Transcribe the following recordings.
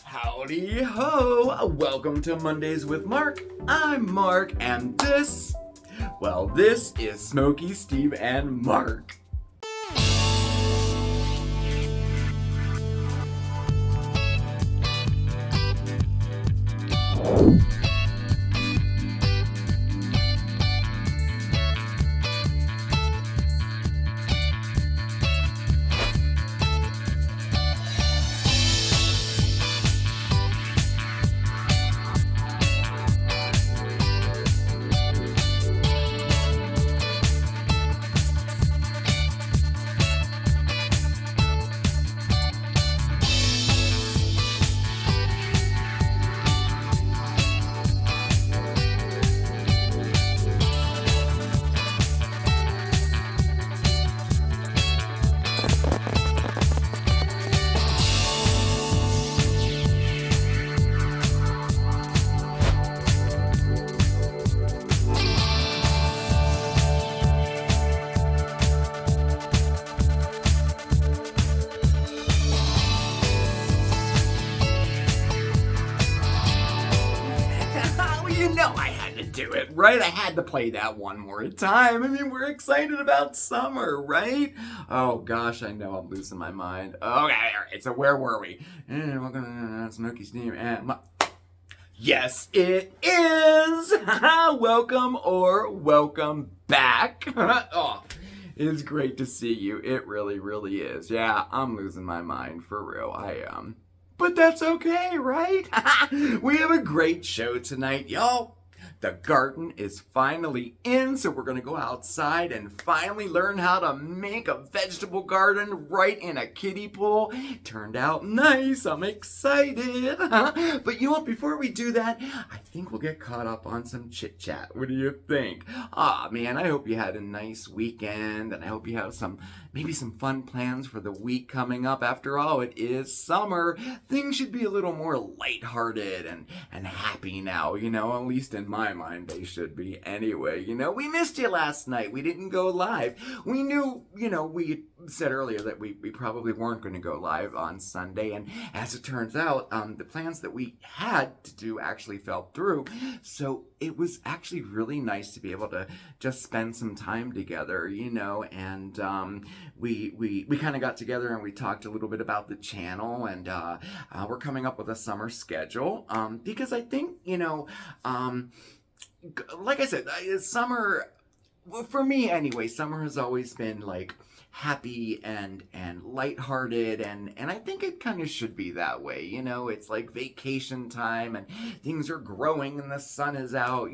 Howdy ho! Welcome to Mondays with Marc. I'm Marc, and this is Smokey, Steve, and Marc. Right? I had to play that one more time. I mean, we're excited about summer, right? Oh gosh, I know I'm losing my mind. Okay, all right, so where were we? Welcome to Smokey, Steve, and Marc. Yes, it is! Welcome back. Oh, it's great to see you. It really, really is. Yeah, I'm losing my mind, for real. I am. But that's okay, right? We have a great show tonight, y'all. The garden is finally in, so we're going to go outside and finally learn how to make a vegetable garden right in a kiddie pool. Turned out nice. I'm excited. But you know what? Before we do that, I think we'll get caught up on some Chit Chat. What do you think? Man, I hope you had a nice weekend, and I hope you have maybe some fun plans for the week coming up. After all, it is summer. Things should be a little more lighthearted and happy now, at least in my mind they should be anyway. We missed you last night. We didn't go live. We knew, we said earlier that we probably weren't going to go live on Sunday, and as it turns out, the plans that we had to do actually fell through. So it was actually really nice to be able to just spend some time together, and we kind of got together and we talked a little bit about the channel, and we're coming up with a summer schedule, because I think, like I said, summer, for me anyway, summer has always been like happy and lighthearted, and I think it kind of should be that way. It's like vacation time and things are growing and the sun is out,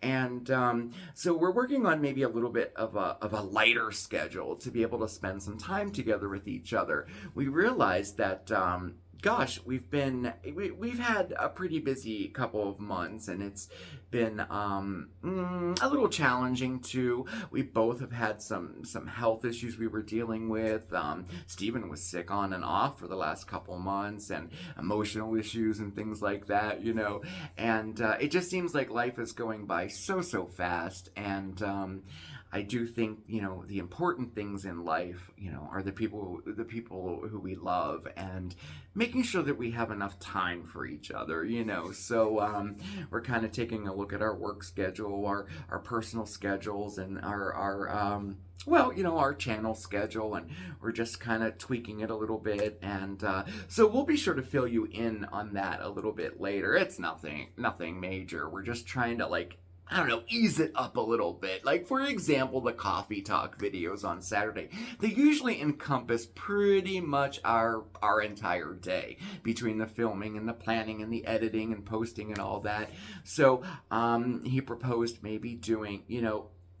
and so we're working on maybe a little bit of a lighter schedule to be able to spend some time together with each other. We realized that gosh, we've had a pretty busy couple of months, and it's been a little challenging too. We both have had some health issues we were dealing with. Steven was sick on and off for the last couple of months, and emotional issues and things like that, and it just seems like life is going by so fast, and I do think, the important things in life, are the people who we love, and making sure that we have enough time for each other, So we're kind of taking a look at our work schedule, our personal schedules, and our channel schedule, and we're just kind of tweaking it a little bit, and so we'll be sure to fill you in on that a little bit later. It's nothing major. We're just trying to ease it up a little bit. Like, for example, the coffee talk videos on Saturday. They usually encompass pretty much our entire day, between the filming and the planning and the editing and posting and all that. So he proposed maybe doing,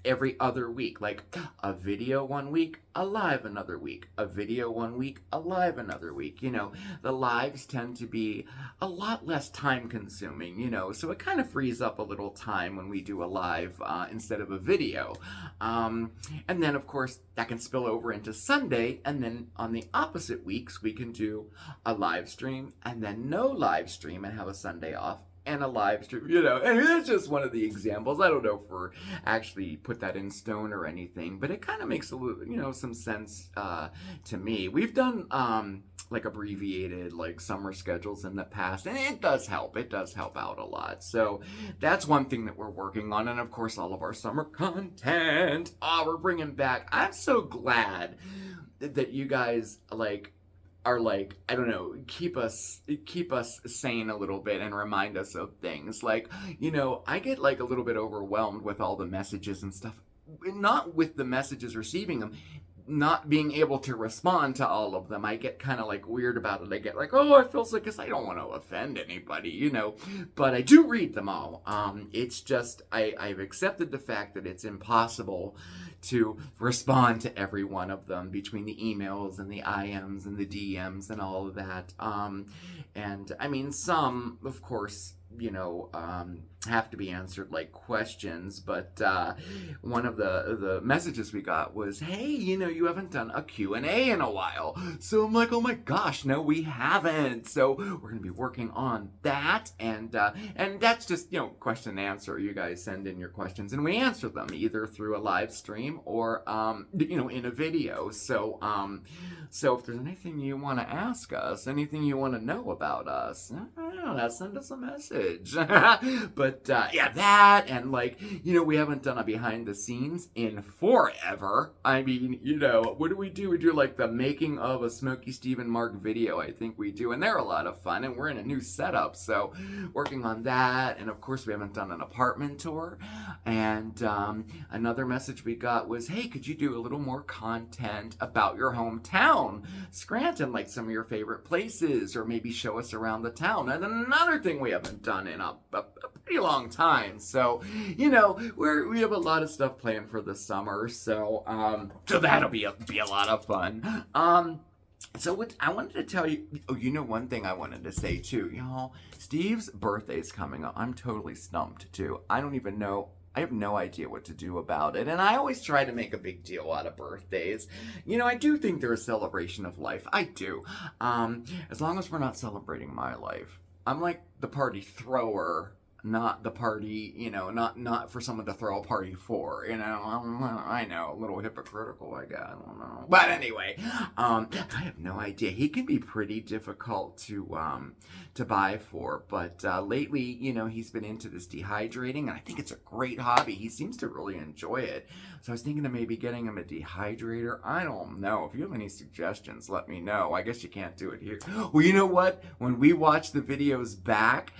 every other week, like a video one week, a live another week, a video one week, a live another week. The lives tend to be a lot less time consuming, so it kind of frees up a little time when we do a live instead of a video. And then, of course, that can spill over into Sunday, and then on the opposite weeks, we can do a live stream and then no live stream and have a Sunday off. And a live stream, and that's just one of the examples. I don't know if we're actually put that in stone or anything, but it kind of makes a little, some sense to me. We've done like abbreviated like summer schedules in the past, and it does help. It does help out a lot. So that's one thing that we're working on, and of course all of our summer content. We're bringing back. I'm so glad that you guys are I don't know, keep us sane a little bit and remind us of things. I get a little bit overwhelmed with all the messages and stuff. Not with the messages, receiving them, not being able to respond to all of them. I get kind of weird about it. I get oh, I feel sick because I don't want to offend anybody, but I do read them all. It's just I've accepted the fact that it's impossible to respond to every one of them between the emails and the IMs and the DMs and all of that. And I mean, some, of course, have to be answered like questions, but one of the messages we got was, hey, you haven't done a Q&A in a while. So I'm like, oh my gosh, no, we haven't. So we're gonna be working on that, and that's just question and answer. You guys send in your questions and we answer them either through a live stream or in a video. So if there's anything you want to ask us, anything you want to know about us, send us a message. But yeah, that, and we haven't done a behind the scenes in forever. I mean, what do? We do the making of a Smokey Steve and Marc video, I think we do, and they're a lot of fun, and we're in a new setup, so working on that. And of course we haven't done an apartment tour. And another message we got was, hey, could you do a little more content about your hometown, Scranton, like some of your favorite places, or maybe show us around the town. And another thing we haven't done in a pretty long time. So, we have a lot of stuff planned for the summer. So that'll be a lot of fun. So what I wanted to tell you, one thing I wanted to say too, y'all, Steve's birthday's coming up. I'm totally stumped too. I don't even know. I have no idea what to do about it. And I always try to make a big deal out of birthdays. I do think they're a celebration of life. I do. As long as we're not celebrating my life. I'm like the party thrower, not the party, not for someone to throw a party for, I know, a little hypocritical, I guess, I don't know. But anyway, I have no idea. He can be pretty difficult to buy for, but lately, he's been into this dehydrating, and I think it's a great hobby. He seems to really enjoy it. So I was thinking of maybe getting him a dehydrator. I don't know. If you have any suggestions, let me know. I guess you can't do it here. Well, you know what? When we watch the videos back,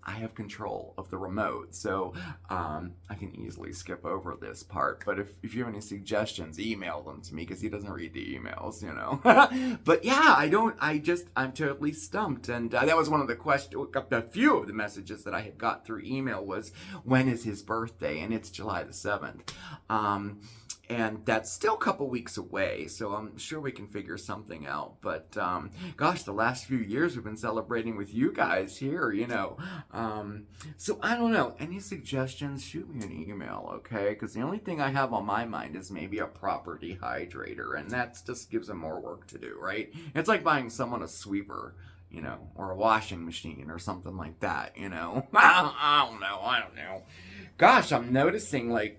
I have control of the remote, so I can easily skip over this part. But if you have any suggestions, email them to me, because he doesn't read the emails, But yeah, I'm totally stumped. And that was one of the questions, a few of the messages that I had got through email was, when is his birthday? And it's July the 7th. And that's still a couple weeks away, so I'm sure we can figure something out. But gosh, the last few years we've been celebrating with you guys here, So I don't know. Any suggestions? Shoot me an email, okay? Because the only thing I have on my mind is maybe a proper dehydrator, and that just gives them more work to do, right? It's like buying someone a sweeper, or a washing machine or something like that, I don't know. Gosh, I'm noticing I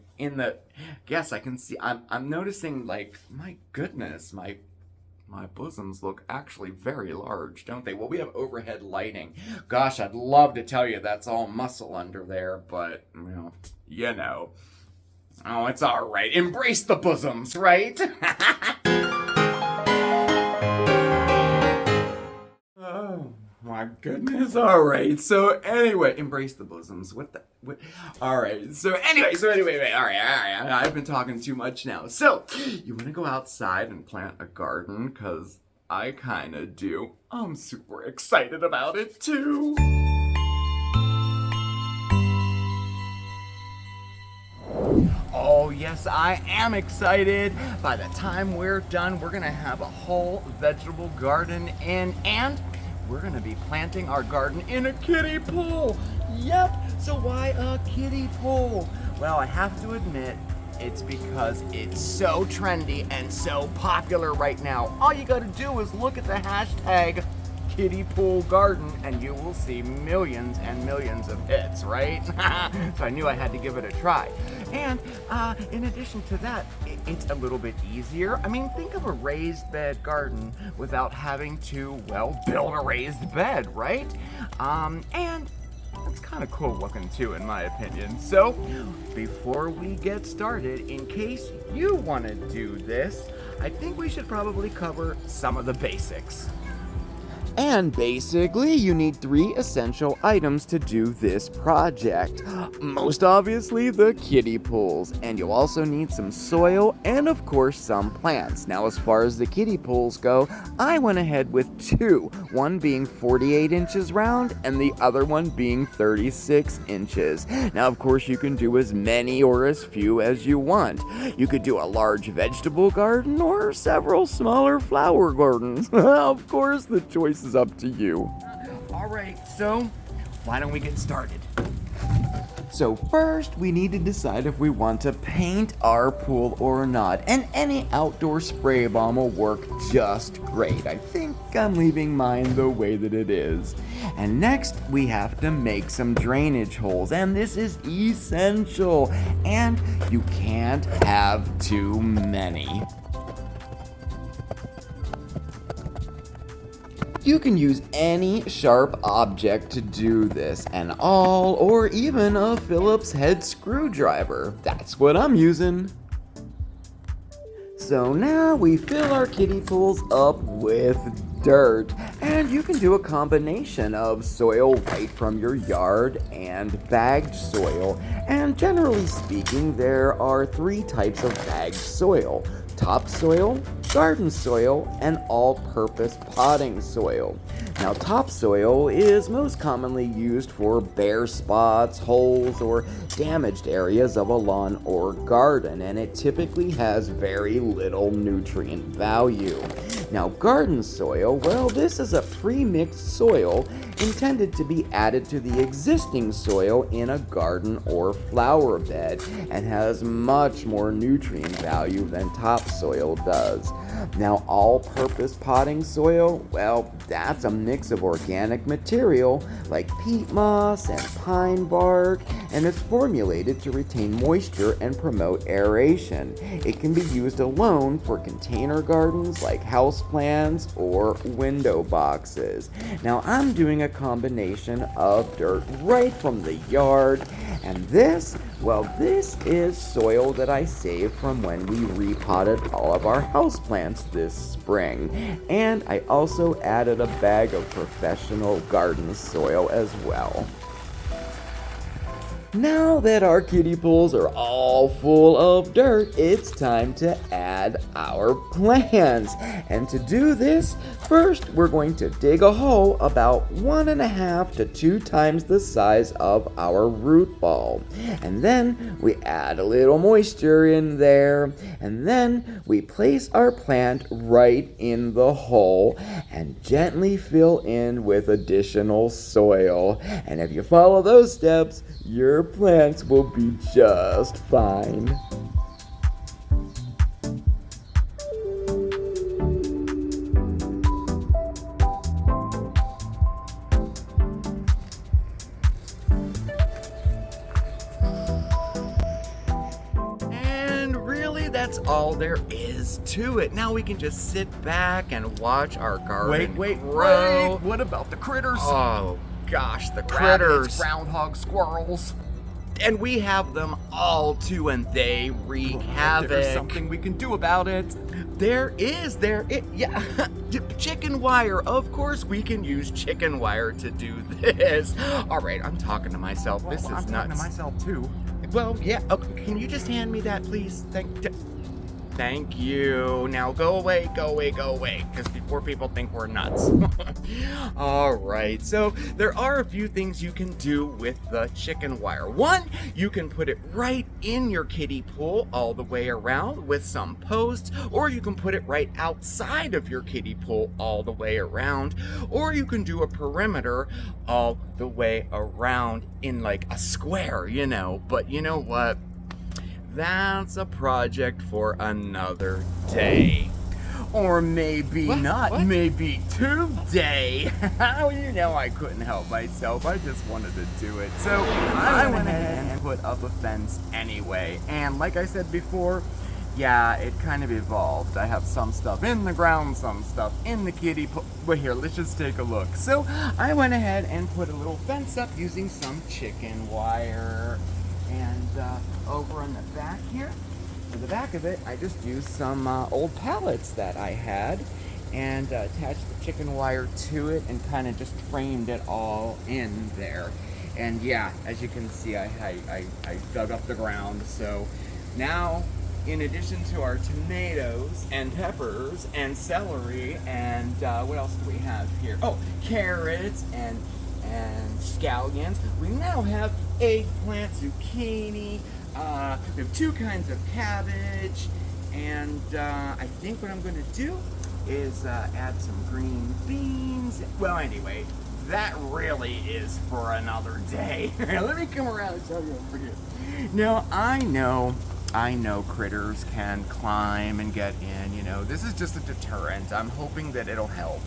can see, I'm noticing my goodness, my bosoms look actually very large, don't they? Well, we have overhead lighting. Gosh, I'd love to tell you that's all muscle under there, but, oh, it's all right. Embrace the bosoms, right? Oh, my goodness. All right. So, anyway, embrace the bosoms. All right. So, anyway, all right. I've been talking too much now. So, you want to go outside and plant a garden? Because I kind of do. I'm super excited about it, too. Oh, yes, I am excited. By the time we're done, we're gonna have a whole vegetable garden and we're gonna be planting our garden in a kiddie pool. Yep, so why a kiddie pool? Well, I have to admit, it's because it's so trendy and so popular right now. All you gotta do is look at the hashtag Kiddie Pool Garden and you will see millions and millions of hits, right? So I knew I had to give it a try. And in addition to that, it's a little bit easier. I mean, think of a raised bed garden without having to, well, build a raised bed, right? And it's kind of cool looking too, in my opinion. So, before we get started, in case you want to do this, I think we should probably cover some of the basics. And basically, you need 3 essential items to do this project. Most obviously, the kiddie pools, and you'll also need some soil and of course some plants. Now, as far as the kiddie pools go, I went ahead with 2, one being 48 inches round and the other one being 36 inches. Now, of course, you can do as many or as few as you want. You could do a large vegetable garden or several smaller flower gardens. Of course, the choice is up to you. All right, so why don't we get started? So first, we need to decide if we want to paint our pool or not, and any outdoor spray bomb will work just great. I think I'm leaving mine the way that it is. And next, we have to make some drainage holes, and this is essential, and you can't have too many. You can use any sharp object to do this, an awl or even a Phillips head screwdriver. That's what I'm using. So now we fill our kiddie pools up with dirt, and you can do a combination of soil right from your yard and bagged soil. And generally speaking, there are 3 types of bagged soil: topsoil, garden soil, and all-purpose potting soil. Now, topsoil is most commonly used for bare spots, holes, or damaged areas of a lawn or garden, and it typically has very little nutrient value. Now, garden soil, well, this is a pre-mixed soil intended to be added to the existing soil in a garden or flower bed and has much more nutrient value than topsoil does. Now, all-purpose potting soil, well, that's a mix of organic material like peat moss and pine bark, and it's formulated to retain moisture and promote aeration. It can be used alone for container gardens like houseplants or window boxes. Now, I'm doing a combination of dirt right from the yard, and this, well, this is soil that I saved from when we repotted all of our houseplants this spring. And I also added a bag of professional garden soil as well. Now that our kiddie pools are all full of dirt, it's time to add our plants. And to do this, first we're going to dig a hole about 1.5 to 2 times the size of our root ball. And then we add a little moisture in there, and then we place our plant right in the hole and gently fill in with additional soil. And if you follow those steps, your plants will be just fine. And really, that's all there is to it. Now we can just sit back and watch our garden grow. Wait, what about the critters? Oh gosh, the Critters. rabbits, groundhog, squirrels. And we have them all too, and they wreak havoc. There's something we can do about it. Yeah, chicken wire. Of course we can use chicken wire to do this. All right, I'm talking to myself. Well, This is I'm nuts. talking to myself too. Well, yeah, okay, can you just hand me that, please? Thank you. Now go away, because before people think we're nuts. Alright, so there are a few things you can do with the chicken wire. One, you can put it right in your kiddie pool all the way around with some posts, or you can put it right outside of your kiddie pool all the way around, or you can do a perimeter all the way around in like a square, but you know what? That's a project for another day. Or maybe not, What? maybe today. I couldn't help myself. I just wanted to do it. So I went ahead and put up a fence anyway. And like I said before, yeah, it kind of evolved. I have some stuff in the ground, some stuff in the kiddie pool. But here, let's just take a look. So I went ahead and put a little fence up using some chicken wire. And over on the back here, to the back of it, I just used some old pallets that I had and attached the chicken wire to it and kind of just framed it all in there. And yeah, as you can see, I dug up the ground. So now, in addition to our tomatoes and peppers and celery and what else do we have here? Oh, carrots and scallions. We now have eggplant, zucchini, we have two kinds of cabbage, and I think what I'm going to do is add some green beans. Well, anyway, that really is for another day. Let me come around and show you over here. Now, I know critters can climb and get in, This is just a deterrent. I'm hoping that it'll help,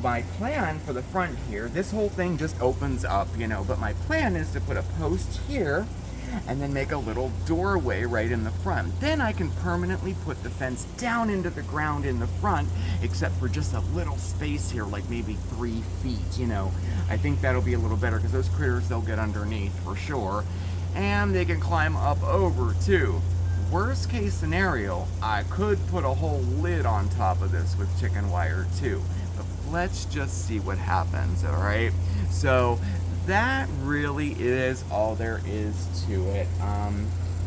My plan for the front here, this whole thing just opens up, but my plan is to put a post here and then make a little doorway right in the front. Then I can permanently put the fence down into the ground in the front, except for just a little space here, like maybe 3 feet, I think that'll be a little better because those critters, they'll get underneath for sure. And they can climb up over too. Worst case scenario, I could put a whole lid on top of this with chicken wire too. But let's just see what happens, alright? So that really is all there is to it.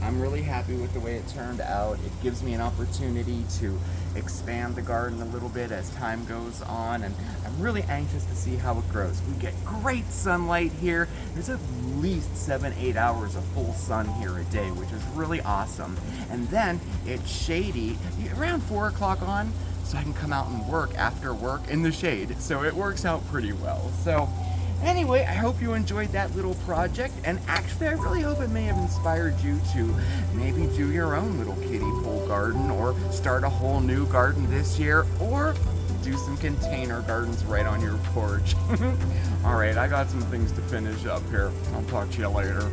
I'm really happy with the way it turned out. It gives me an opportunity to expand the garden a little bit as time goes on, and I'm really anxious to see how it grows. We get great sunlight here. There's at least 7-8 hours of full sun here a day, which is really awesome. And then it's shady around 4 o'clock on, so I can come out and work after work in the shade. So it works out pretty well. So anyway, I hope you enjoyed that little project, and actually I really hope it may have inspired you to maybe do your own little kiddie pool garden, or start a whole new garden this year, or do some container gardens right on your porch. Alright, I got some things to finish up here. I'll talk to you later.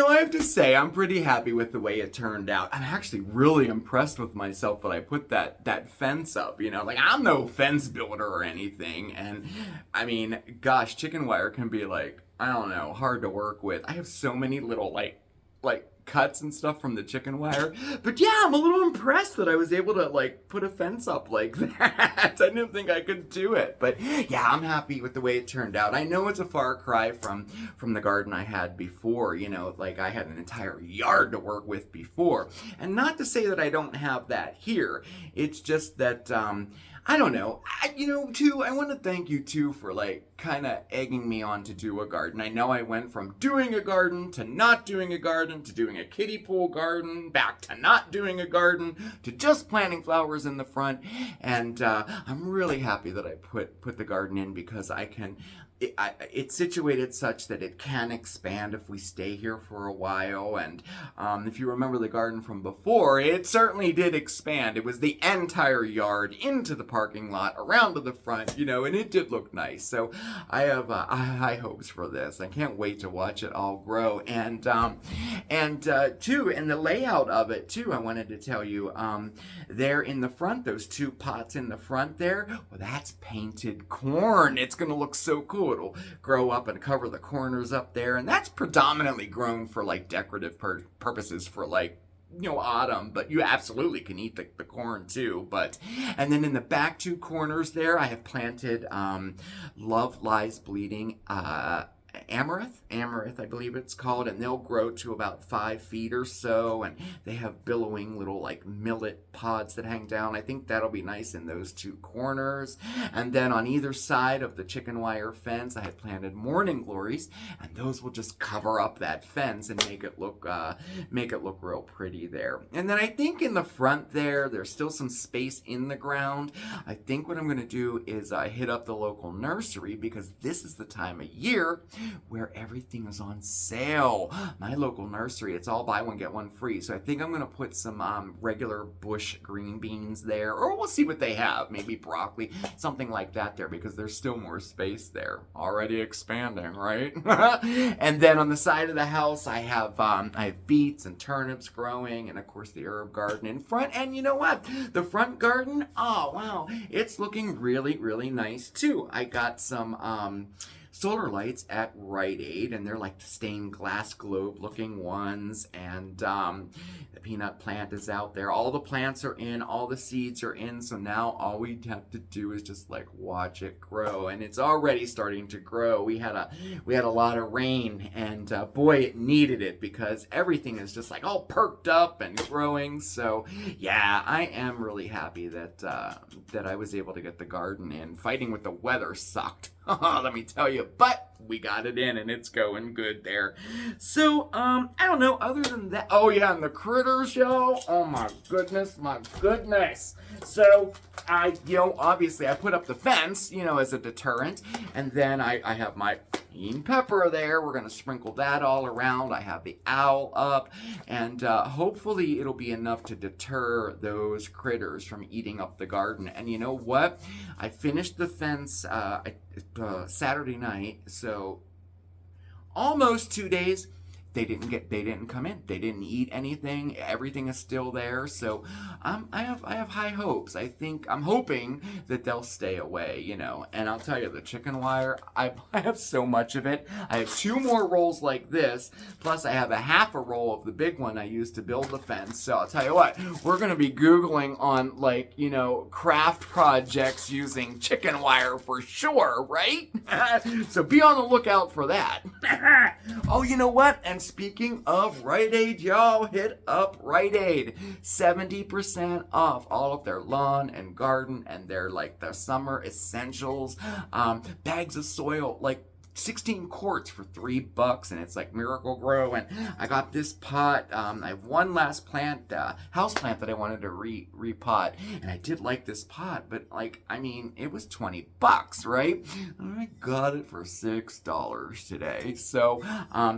I have to say, I'm pretty happy with the way it turned out. I'm actually really impressed with myself that I put that fence up, Like, I'm no fence builder or anything, and, I mean, gosh, chicken wire can be, like, I don't know, hard to work with. I have so many little, like cuts and stuff from the chicken wire. But yeah, I'm a little impressed that I was able to put a fence up like that. I didn't think I could do it. But yeah, I'm happy with the way it turned out. I know it's a far cry from the garden I had before, I had an entire yard to work with before. And not to say that I don't have that here. It's just that I don't know. I want to thank you too for kind of egging me on to do a garden. I know I went from doing a garden to not doing a garden to doing a kiddie pool garden, back to not doing a garden, to just planting flowers in the front. And I'm really happy that I put the garden in, because it's situated such that it can expand if we stay here for a while. And if you remember the garden from before, it certainly did expand. It was the entire yard into the parking lot, around to the front, and it did look nice. So I have high hopes for this. I can't wait to watch it all grow. And And too, and the layout of it too, I wanted to tell you, there in the front, those 2 pots in the front there, well, that's painted corn. It's going to look so cool. It'll grow up and cover the corners up there. And that's predominantly grown for like decorative purposes for like, autumn, but you absolutely can eat the corn too. And then in the back 2 corners there, I have planted Love Lies Bleeding amaranth, I believe it's called, and they'll grow to about 5 feet or so, and they have billowing little like millet pods that hang down. I think that'll be nice in those 2 corners. And then on either side of the chicken wire fence, I had planted morning glories, and those will just cover up that fence and make it look real pretty there. And then I think in the front there's still some space in the ground. I think what I'm going to do is hit up the local nursery, because this is the time of year where everything is on sale. My local nursery, it's all buy one get one free. So I think I'm gonna put some regular bush green beans there, or we'll see what they have, maybe broccoli, something like that there, because there's still more space there. Already expanding, right? And then on the side of the house, I have beets and turnips growing, and of course the herb garden in front. And you know what? The front garden, oh wow, it's looking really, really nice too. I got some solar lights at Rite Aid, and they're like the stained glass globe looking ones, and the peanut plant is out there. All the plants are in, all the seeds are in, so now all we have to do is just like watch it grow, and it's already starting to grow. We had a lot of rain, and boy, it needed it, because everything is just like all perked up and growing. So yeah, I am really happy that I was able to get the garden in. Fighting with the weather sucked. Let me tell you, but we got it in, and it's going good there. So, I don't know, other than that, oh yeah, and the critters, y'all, oh my goodness. So, obviously I put up the fence, as a deterrent, and then I have my cayenne pepper there. We're going to sprinkle that all around. I have the owl up, and hopefully it'll be enough to deter those critters from eating up the garden. And you know what? I finished the fence Saturday night, so almost 2 days. They didn't come in. They didn't eat anything. Everything is still there. So I have high hopes. I'm hoping that they'll stay away, And I'll tell you, the chicken wire, I have so much of it. I have 2 more rolls like this, plus I have a half a roll of the big one I used to build the fence. So I'll tell you what, we're gonna be Googling on craft projects using chicken wire for sure, right? So be on the lookout for that. Oh, you know what? And speaking of Rite Aid, y'all, hit up Rite Aid. 70% off all of their lawn and garden and their summer essentials. Bags of soil, 16 quarts for $3, and it's like Miracle Grow. And I got this pot. I have one last plant, house plant that I wanted to repot, and I did like this pot, but it was $20, right? I got it for $6 today. So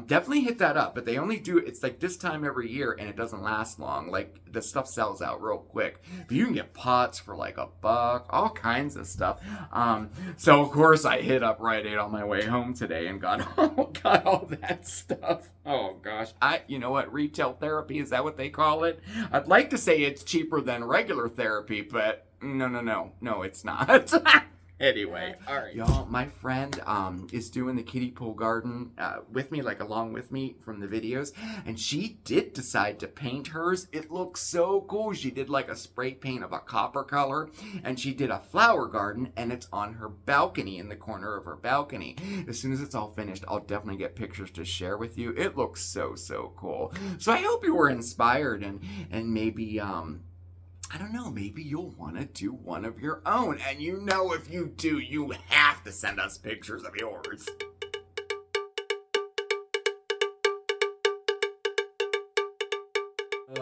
definitely hit that up. But they only do it's like this time every year, and it doesn't last long. The stuff sells out real quick. But you can get pots for $1, all kinds of stuff. So of course I hit up Rite Aid on my way home today and got all that stuff. Oh gosh. You know what? Retail therapy, is that what they call it? I'd like to say it's cheaper than regular therapy, but no, it's not. Anyway, all right, y'all, my friend is doing the kiddie pool garden with me, along with me from the videos, and she did decide to paint hers. It looks so cool. She did a spray paint of a copper color, and she did a flower garden, and it's on her balcony, in the corner of her balcony. As soon as it's all finished, I'll definitely get pictures to share with you. It looks so cool. So I hope you were inspired, and maybe I don't know, maybe you'll want to do one of your own. And if you do, you have to send us pictures of yours.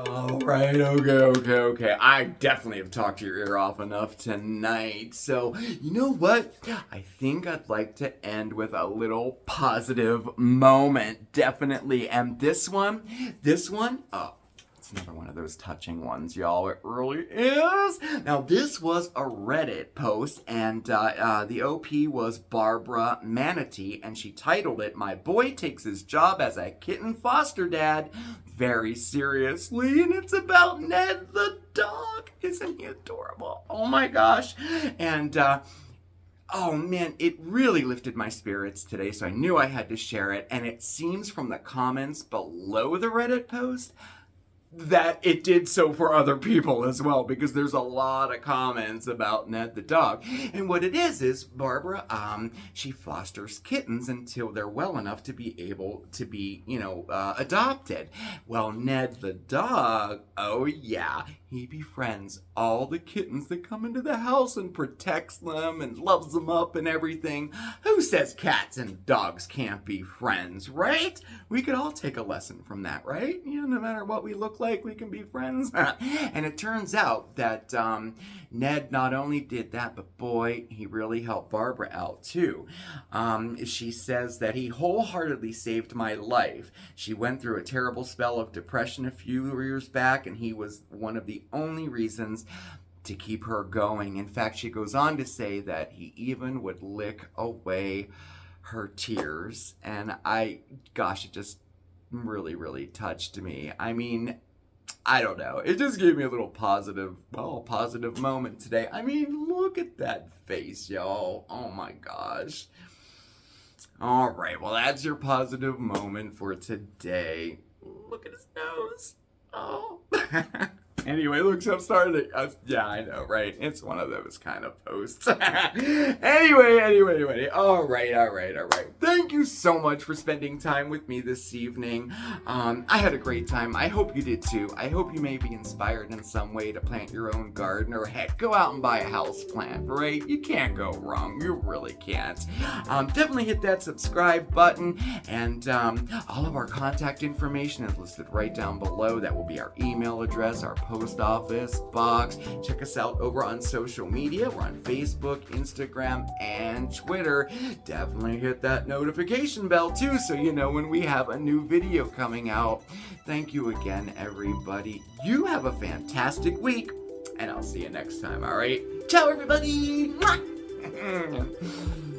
All right, okay. I definitely have talked your ear off enough tonight. So, you know what? I think I'd like to end with a little positive moment. Definitely. And this one, it's another one of those touching ones, y'all. It really is. Now, this was a Reddit post, and the OP was Barbara Manatee, and she titled it, "My boy takes his job as a kitten foster dad very seriously," and it's about Ned the dog. Isn't he adorable? Oh my gosh. And oh man, it really lifted my spirits today, so I knew I had to share it. And it seems from the comments below the Reddit post that it did so for other people as well, because there's a lot of comments about Ned the dog. And what it is Barbara, she fosters kittens until they're well enough to be able to be, adopted. Well, Ned the dog, oh yeah, he befriends all the kittens that come into the house and protects them and loves them up and everything. Who says cats and dogs can't be friends, right? We could all take a lesson from that, right? No matter what we look like, we can be friends. And it turns out that Ned not only did that, but boy, he really helped Barbara out too. She says that he wholeheartedly saved my life. She went through a terrible spell of depression a few years back, and he was one of the only reasons to keep her going. In fact, she goes on to say that he even would lick away her tears. And it just really, really touched me. I mean, I don't know. It just gave me a little positive moment today. I mean, look at that face, y'all. Oh my gosh. All right, well, that's your positive moment for today. Look at his nose. Oh. Anyway, look, so I'm starting to, yeah, I know, right? It's one of those kind of posts. Anyway. All right. Thank you so much for spending time with me this evening. I had a great time. I hope you did too. I hope you may be inspired in some way to plant your own garden, or heck, go out and buy a house plant, right? You can't go wrong. You really can't. Definitely hit that subscribe button, and all of our contact information is listed right down below. That will be our email address, our post office box. Check us out over on social media. We're on Facebook, Instagram, and Twitter. Definitely hit that notification bell too, so you know when we have a new video coming out. Thank you again, everybody. You have a fantastic week, and I'll see you next time, all right? Ciao, everybody! Mwah!